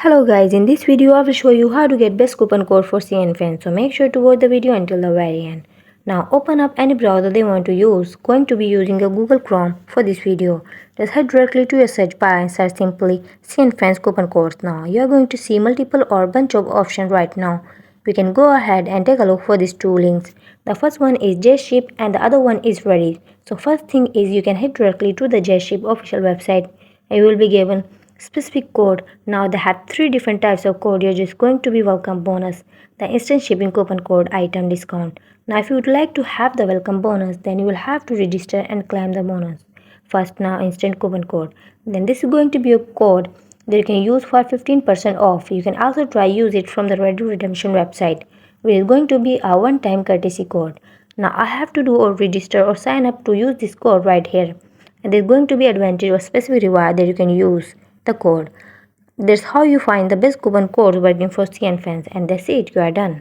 Hello guys, in this video I will show you how to get best coupon code for CNFans, so make sure to watch the video until the very end. Now open up any browser they want to use. Going to be using a Google Chrome for this video. Just head directly to your search bar and search simply CNFans coupon codes. Now you are going to see multiple or bunch of options right now. We can go ahead and take a look for these two links. The first one is JShip and the other one is Reddit. So first thing is you can head directly to the JShip official website and you will be given specific code. Now they have three different types of code. You're just going to be welcome bonus, the instant shipping coupon code, item discount. Now if you would like to have the welcome bonus, then you will have to register and claim the bonus. First, now instant coupon code. Then this is going to be a code that you can use for 15% off. You can also try use it from the Reddit redemption website, which is going to be a one-time courtesy code. Now I have to do or register or sign up to use this code right here. And there's going to be advantage or specific reward that you can use the code. That's how you find the best coupon code working for CNFans, and that's it, you are done.